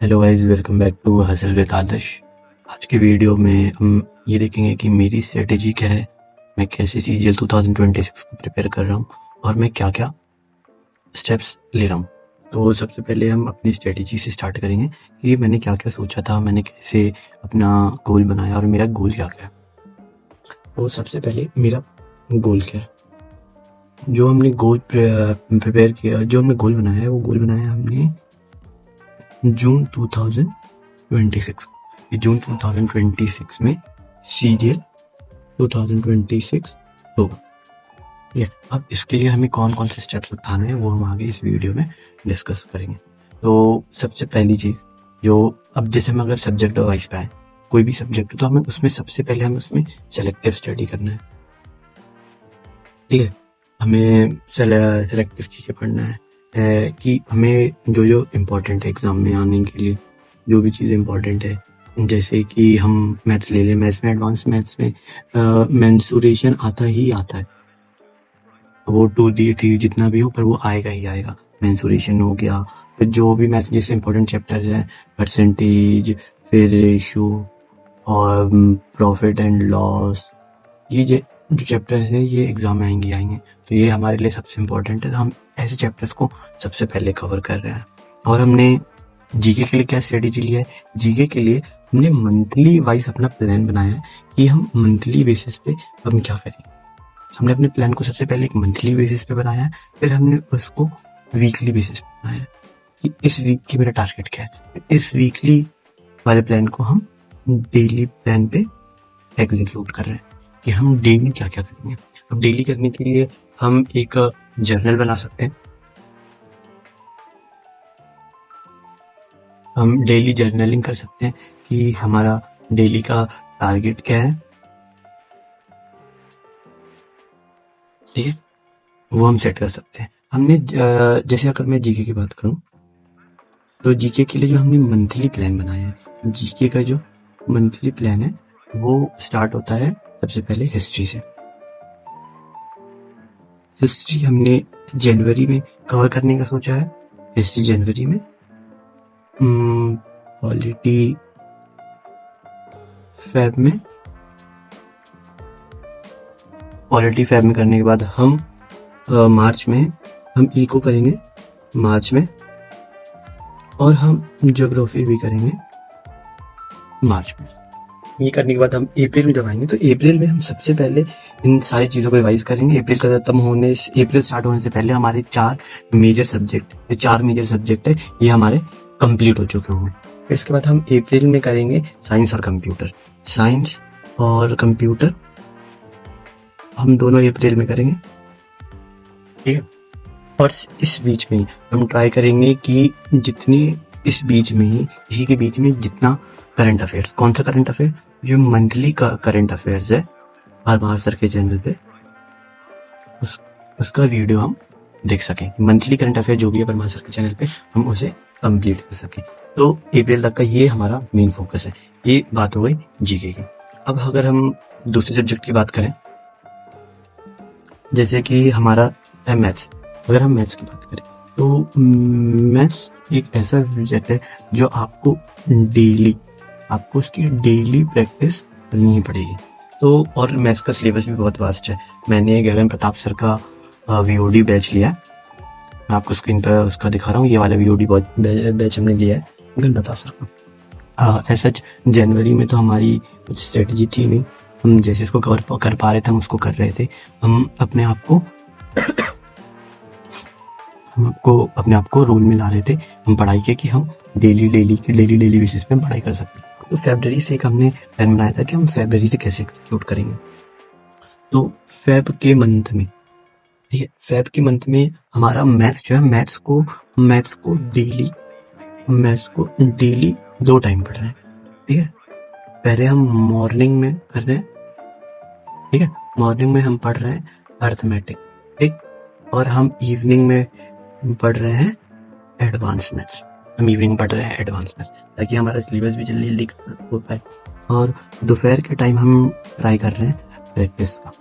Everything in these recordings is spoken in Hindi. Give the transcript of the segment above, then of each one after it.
Hello guys, welcome back to Hustle with Aadarsh. आज के वीडियो में हम ये देखेंगे कि मेरी स्ट्रेटेजी क्या है, मैं कैसे सीजीएल 2026 को प्रिपेयर कर रहा हूँ और मैं क्या क्या स्टेप्स ले रहा हूँ। तो सबसे पहले हम अपनी स्ट्रेटेजी से स्टार्ट करेंगे कि मैंने क्या क्या सोचा था, मैंने कैसे अपना गोल बनाया और मेरा गोल क्या क्या है। तो सबसे पहले मेरा गोल क्या है, जो हमने गोल प्रिपेयर किया, जो हमने गोल बनाया है, वो गोल बनाया हमने जून 2026 जून 2026 में सीजीएल 2026 होगा। ये अब इसके लिए हमें कौन कौन से स्टेप्स उठाने हैं वो हम आगे इस वीडियो में डिस्कस करेंगे। तो सबसे पहली चीज, जो अब जैसे हम अगर सब्जेक्ट वाइज पे आए, कोई भी सब्जेक्ट, तो हमें उसमें सबसे पहले हमें उसमें सेलेक्टिव स्टडी करना है। ठीक है, हमें सेलेक्टिव चीजें पढ़ना है कि हमें जो जो इम्पोर्टेंट है एग्जाम में आने के लिए, जो भी चीज़ें इम्पोर्टेंट है, जैसे कि हम मैथ्स ले लें, मैथ्स में एडवांस मैथ्स में मेंसुरेशन आता ही आता है, वो 2D 3D जितना भी हो पर वो आएगा ही आएगा। मेंसुरेशन हो गया, फिर जो भी मैथ्स जैसे इंपॉर्टेंट चैप्टर्स हैं, परसेंटेज, फिर रेशियो और प्रॉफिट एंड लॉस, ये जो चैप्टर्स हैं ये एग्जाम में आएंगे आएंगे, तो ये हमारे लिए सबसे इम्पोर्टेंट है। तो हम ऐसे चैप्टर्स को सबसे पहले कवर कर रहे हैं। और हमने जीके के लिए क्या स्ट्रेटेजी लिया है, जीके के लिए हमने मंथली वाइज अपना प्लान बनाया है कि हम मंथली बेसिस पे हम क्या करेंगे। हमने अपने प्लान को सबसे पहले एक मंथली बेसिस पे बनाया है, फिर हमने उसको वीकली बेसिस पे बनाया है कि इस वीक की मेरा टारगेट क्या है। इस वीकली वाले प्लान को हम डेली प्लान पे एग्जीक्यूट कर रहे हैं कि हम डेली क्या क्या करेंगे। अब डेली करने के लिए हम एक जर्नल बना सकते हैं। हम डेली जर्नलिंग कर सकते हैं कि हमारा डेली का टारगेट क्या है। ठीक है, वो हम सेट कर सकते हैं। हमने जैसे अगर मैं जीके की बात करूं, तो जीके के लिए जो हमने मंथली प्लान बनाया है, जीके का जो मंथली प्लान है वो स्टार्ट होता है सबसे पहले हिस्ट्री से। हिस्ट्री हमने जनवरी में कवर करने का सोचा है। हिस्ट्री जनवरी में, पॉलिटी फैब में, करने के बाद हम मार्च में हम इको करेंगे मार्च में, और हम ज्योग्राफी भी करेंगे मार्च में। ये करने के बाद हम अप्रैल में जब आएंगे, तो अप्रैल में हम सबसे पहले इन सारी चीज़ों को रिवाइज करेंगे। अप्रैल स्टार्ट होने से पहले हमारे 4 मेजर सब्जेक्ट है, ये हमारे कंप्लीट हो चुके होंगे। फिर इसके बाद हम अप्रैल में करेंगे साइंस और कंप्यूटर, हम दोनों अप्रैल में करेंगे। ठीक है, और इस बीच में हम ट्राई करेंगे कि इसी के बीच में जितना करंट अफेयर्स, कौन सा करंट अफेयर, जो मंथली का करंट अफेयर्स है परमार सर के चैनल पे, उसका वीडियो हम देख सकें। मंथली करंट अफेयर जो भी है परमार सर के चैनल पे, हम उसे कंप्लीट कर सकें। तो अप्रैल तक का ये हमारा मेन फोकस है। ये बात हो गई जीके की। अब अगर हम दूसरे सब्जेक्ट की बात करें, जैसे कि हमारा है मैथ्स। अगर हम मैथ्स की बात करें, तो मैथ्स एक ऐसा सब्जेक्ट है जो आपको उसकी डेली प्रैक्टिस करनी ही पड़ेगी। तो और मैथ्स का सिलेबस भी बहुत वास्ट है। मैंने गगन प्रताप सर का वीओडी बैच लिया है, मैं आपको स्क्रीन पर उसका दिखा रहा हूँ। ये वाला वीओडी बैच हमने लिया है गगन प्रताप सर का। ऐसा जनवरी में तो हमारी कुछ स्ट्रेटजी थी नहीं, हम जैसे इसको कवर कर पा रहे थे हम उसको कर रहे थे। हम अपने आप को रोल में ला रहे थे हम पढ़ाई के, कि हम डेली बेसिस पे पढ़ाई कर सकते। तो फरवरी से एक हमने प्लान बनाया था कि हम फरवरी से कैसे एग्जीक्यूट करेंगे। तो फेब के मंथ में, ठीक है, फेब के मंथ में हमारा मैथ्स जो है, मैथ्स को डेली 2 टाइम पढ़ रहे हैं। ठीक है, पहले हम मॉर्निंग में कर रहे हैं। ठीक है, मॉर्निंग में हम पढ़ रहे हैं अर्थमेटिक, ठीक, और हम इवनिंग में पढ़ रहे हैं एडवांस मैथ्स। ताकि हमारा सिलेबस भी जल्दी हो पाए। और दोपहर के टाइम हम ट्राई कर रहे हैं प्रैक्टिस का।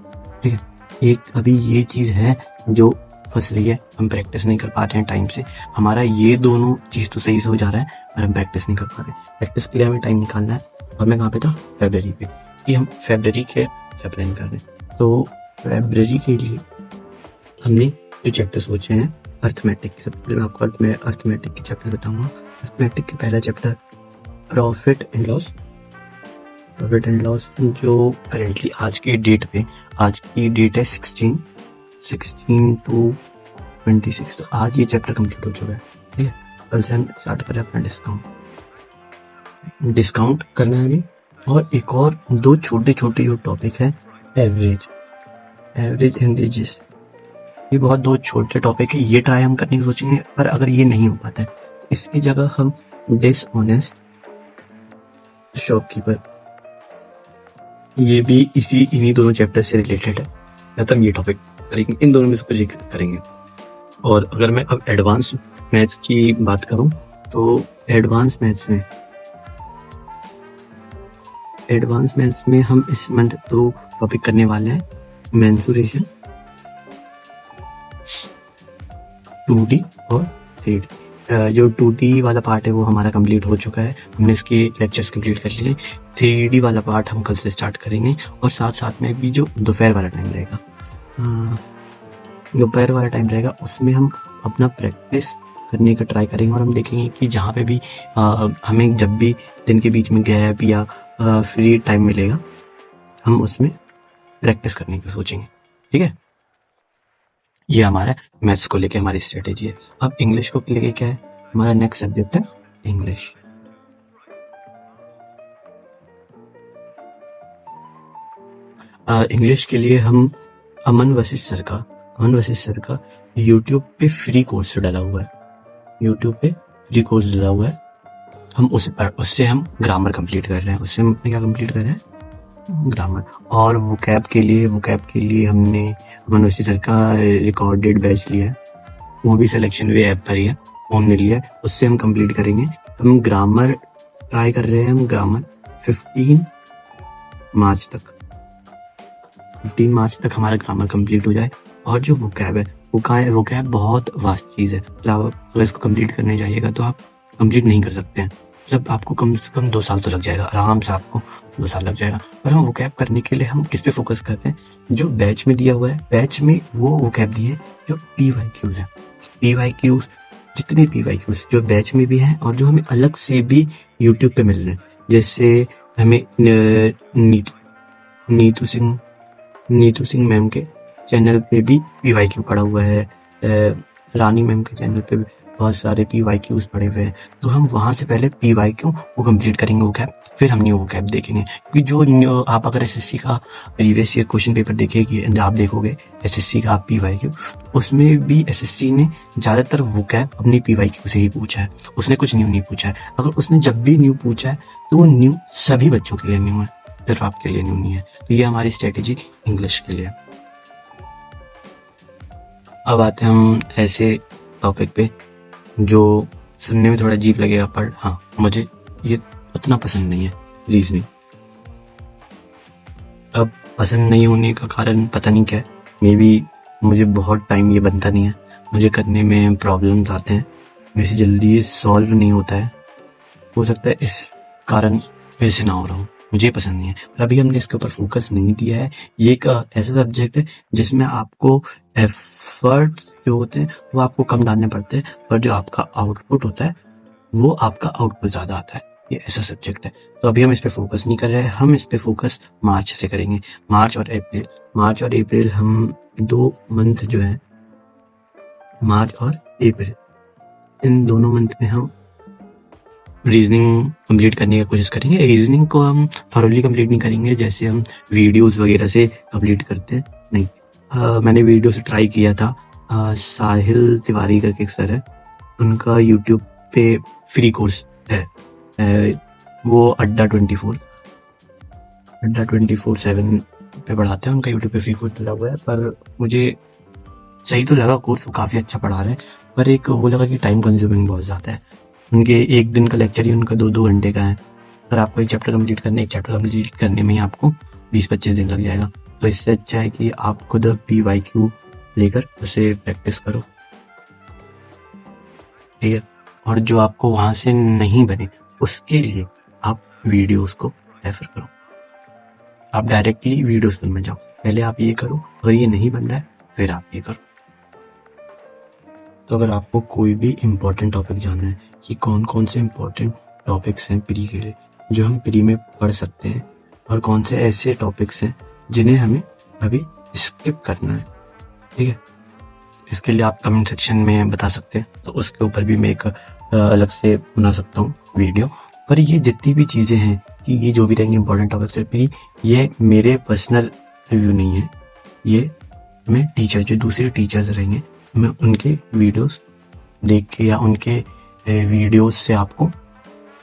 ठीक है, एक अभी ये चीज़ है जो फंस रही है, हम प्रैक्टिस नहीं कर पा रहे हैं टाइम से। हमारा ये दोनों चीज़ तो सही से हो जा रहा है पर हम प्रैक्टिस नहीं कर पा रहे। प्रैक्टिस के लिए हमें टाइम निकालना है और मैं कहाँ पे था, फेब्रवरी पे, कि हम फेब्रवरी के प्लान कर रहे हैं। तो फेब्रवरी के लिए हमने जो चैप्टर सोचे हैं अर्थमेटिक के, सबसे पहले मैं आपको अर्थमेटिक के चैप्टर बताऊंगा। अर्थमेटिक के पहला chapter profit and loss. Profit and loss जो करेंटली आज की डेट है 16 to 26, तो आज ये चैप्टर कंप्लीट हो चुका है। ठीक है, कल से हम स्टार्ट करें अपना डिस्काउंट करना है अभी। और एक और दो छोटे छोटे जो टॉपिक है, एवरेज एंड एजेस, ये बहुत दो छोटे टॉपिक है, ये ट्राई हम करने की सोचेंगे। पर अगर ये नहीं हो पाता है तो इसकी जगह हम डिसऑनेस्ट शॉपकीपर, ये भी इन्हीं दोनों चैप्टर से रिलेटेड है, मतलब ये टॉपिक करेंगे, इन दोनों में से कुछ करेंगे। और अगर मैं अब एडवांस मैथ्स की बात करूं तो एडवांस मैथ्स में हम इस मंथ दो टॉपिक करने वाले हैं, मेंसुरेशन 2D और 3D। जो 2D वाला पार्ट है वो हमारा कंप्लीट हो चुका है, हमने इसके लेक्चर्स कंप्लीट कर लिए। 3D वाला पार्ट हम कल से स्टार्ट करेंगे और साथ में भी जो दोपहर वाला टाइम रहेगा उसमें हम अपना प्रैक्टिस करने का ट्राई करेंगे। और हम देखेंगे कि जहाँ पे भी हमें जब भी दिन के बीच में गैप या फ्री टाइम मिलेगा हम उसमें प्रैक्टिस करने की सोचेंगे। ठीक है, ये हमारा मैथ्स को लेके हमारी स्ट्रेटेजी है। अब इंग्लिश को लेके क्या है, हमारा नेक्स्ट सब्जेक्ट है इंग्लिश। इंग्लिश के लिए हम अमन वशिष्ठ सर का यूट्यूब पे फ्री कोर्स डाला हुआ है, हम उससे हम ग्रामर कंप्लीट कर रहे हैं, ग्रामर। और वोकैब के लिए हमने अमन वशिष्ठ सर का रिकॉर्डेड बैच लिया है, वो भी सिलेक्शन वे ऐप पर ही है, हमने लिया है, उससे हम कंप्लीट करेंगे। हम ग्रामर ट्राई कर रहे हैं, हम ग्रामर 15 मार्च तक हमारा ग्रामर कंप्लीट हो जाए। और जो वोकैब है, वोकैब बहुत वास्ट चीज़ है, मतलब अगर इसको कंप्लीट करने जाइएगा तो आप कंप्लीट नहीं कर सकते हैं, मतलब आपको कम से कम 2 साल तो लग जाएगा, आराम से आपको 2 साल लग जाएगा। और हम वोकैब करने के लिए हम किस पे फोकस करते हैं, जो बैच में दिया हुआ है, बैच में वो वोकैब दिए है जो PYQs है, जितने PYQs जो बैच में भी हैं और जो हमें अलग से भी यूट्यूब पे मिल रहे हैं, जैसे हमें नीतू सिंह मैम के चैनल पे भी PYQ पड़ा हुआ है, रानी मैम के चैनल पे भी बहुत सारे PYQs पड़े हुए हैं। तो हम वहाँ से पहले PYQ वो कंप्लीट करेंगे वोकैब, फिर हम न्यू वोकैब देखेंगे। क्योंकि जो आप अगर SSC का प्रीवियस ईयर क्वेश्चन पेपर आप देखोगे SSC का PYQ, उसमें भी SSC ने ज़्यादातर वोकैब अपनी PYQ से ही पूछा है, उसने कुछ न्यू नहीं पूछा है। अगर उसने जब भी न्यू पूछा है तो वो न्यू सभी बच्चों के लिए न्यू है, सिर्फ आपके लिए न्यू नहीं है। तो ये हमारी स्ट्रेटेजी इंग्लिश के लिए। अब आते हैं हम ऐसे टॉपिक पे जो सुनने में थोड़ा अजीब लगेगा, पर हाँ मुझे ये उतना पसंद नहीं है, रीजनिंग। अब पसंद नहीं होने का कारण पता नहीं क्या है, मे बी मुझे बहुत टाइम ये बनता नहीं है, मुझे करने में प्रॉब्लम्स आते हैं, मेरे से जल्दी ये सॉल्व नहीं होता है, हो सकता है इस कारण मेरे से ना हो रहा हूँ, मुझे पसंद नहीं है। पर अभी हमने इसके ऊपर फोकस नहीं दिया है। ये एक ऐसा सब्जेक्ट है जिसमें आपको एफर्ट जो होते हैं वो आपको कम डालने पड़ते हैं, पर जो आपका आउटपुट होता है वो आपका आउटपुट ज्यादा आता है। ये ऐसा सब्जेक्ट है, तो अभी हम इस पे फोकस नहीं कर रहे हैं, हम इस पे फोकस मार्च से करेंगे। मार्च और अप्रैल हम 2 मंथ जो है, मार्च और अप्रैल, इन दोनों मंथ में हम रीजनिंग कंप्लीट करने की कोशिश करेंगे। रीजनिंग को हम थॉरली कंप्लीट नहीं करेंगे जैसे हम वीडियोस वगैरह से कंप्लीट करते हैं, नहीं। मैंने वीडियो से ट्राई किया था, साहिल तिवारी करके एक सर है, उनका यूट्यूब पे फ्री कोर्स है, वो अड्डा 24/7 पे पढ़ाते हैं, उनका यूट्यूब पे फ्री कोर्स चला हुआ है। पर मुझे सही तो लगा कोर्स, वो काफ़ी अच्छा पढ़ा रहे हैं, पर एक वो लगा कि टाइम कंज्यूमिंग बहुत ज़्यादा है। उनके एक दिन का लेक्चर ही उनका 2-2 घंटे का है, अगर आपको एक चैप्टर कंप्लीट करने में ही आपको 20-25 दिन लग जाएगा। तो इससे अच्छा है कि आप खुद PYQ लेकर उसे प्रैक्टिस करो, ठीक है। और जो आपको वहां से नहीं बने उसके लिए आप वीडियोस को रेफर करो, आप डायरेक्टली वीडियोस में जाओ, पहले आप ये करो, अगर ये नहीं बन रहा है फिर आप ये करो। तो अगर आपको कोई भी इम्पोर्टेंट टॉपिक जानना है कि कौन कौन से इम्पोर्टेंट टॉपिक्स हैं प्री के लिए जो हम प्री में पढ़ सकते हैं, और कौन से ऐसे टॉपिक्स हैं जिन्हें हमें अभी स्किप करना है, ठीक है, इसके लिए आप कमेंट सेक्शन में बता सकते हैं, तो उसके ऊपर भी मैं एक अलग से बना सकता हूँ वीडियो। पर ये जितनी भी चीज़ें हैं कि ये जो भी रहेंगे इम्पोर्टेंट टॉपिक्स है प्री, ये मेरे पर्सनल रिव्यू नहीं है, ये मैं टीचर जो दूसरे टीचर्स रहेंगे मैं उनके वीडियोस देख के या उनके वीडियोस से आपको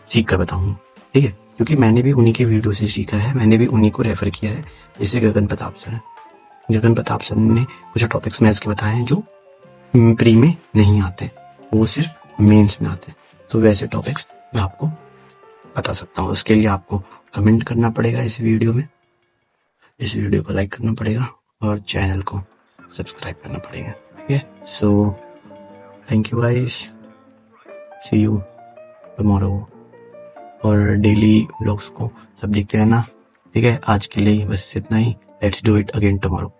सीख कर बताऊंगा, ठीक है, क्योंकि मैंने भी उन्हीं के वीडियो से सीखा है, मैंने भी उन्हीं को रेफर किया है। जैसे गगन प्रताप सर है, गगन प्रताप सर ने कुछ टॉपिक्स मैथ्स के बताए हैं जो प्री में नहीं आते, वो सिर्फ मेंस में आते हैं, तो वैसे टॉपिक्स मैं आपको बता सकता हूँ। उसके लिए आपको कमेंट करना पड़ेगा इस वीडियो में, इस वीडियो को लाइक करना पड़ेगा और चैनल को सब्सक्राइब करना पड़ेगा, ठीक है। So thank you guys, see you tomorrow, और डेली व्लॉग्स को सब देखते रहना, ठीक है। आज के लिए बस इतना ही, let's do it again tomorrow.